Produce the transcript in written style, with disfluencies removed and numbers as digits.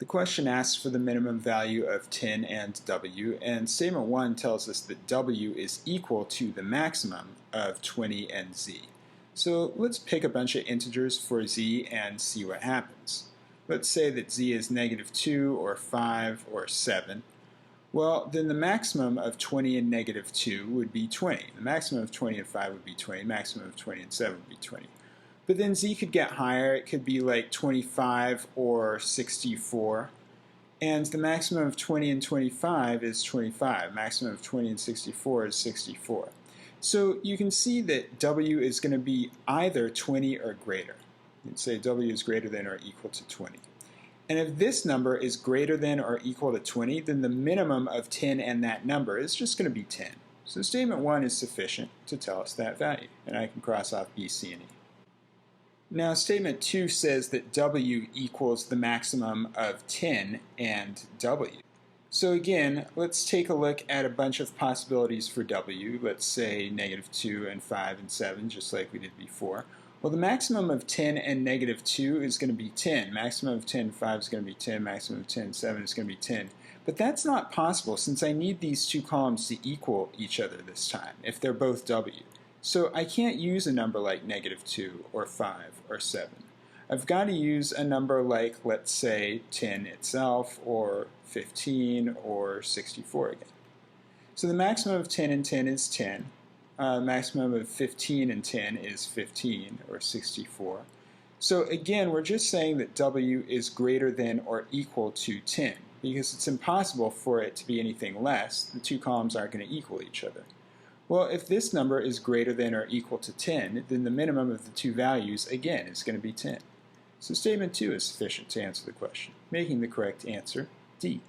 The question asks for the minimum value of 10 and w, and statement 1 tells us that w is equal to the maximum of 20 and z. So let's pick a bunch of integers for z and see what happens. Let's say that z is -2 or 5 or 7. Well, then the maximum of 20 and -2 would be 20. The maximum of 20 and 5 would be 20. The maximum of 20 and 7 would be 20. But then z could get higher. It could be like 25 or 64. And the maximum of 20 and 25 is 25. Maximum of 20 and 64 is 64. So you can see that w is going to be either 20 or greater. You can say w is greater than or equal to 20. And if this number is greater than or equal to 20, then the minimum of 10 and that number is just going to be 10. So statement 1 is sufficient to tell us that value. And I can cross off B, C, and E. Now statement 2 says that w equals the maximum of 10 and w. So again, let's take a look at a bunch of possibilities for w. Let's say -2 and 5 and 7, just like we did before. Well, the maximum of 10 and -2 is going to be 10. Maximum of 10 and 5 is going to be 10. Maximum of 10 and 7 is going to be 10. But that's not possible since I need these two columns to equal each other this time, if they're both w. So I can't use a number like -2 or 5 or 7. I've got to use a number like, let's say, 10 itself, or 15, or 64 again. So the maximum of 10 and 10 is 10. Maximum of 15 and 10 is 15, or 64. So again, we're just saying that w is greater than or equal to 10, because it's impossible for it to be anything less. The two columns aren't going to equal each other. Well, if this number is greater than or equal to 10, then the minimum of the two values, again, is going to be 10. So statement 2 is sufficient to answer the question, making the correct answer D.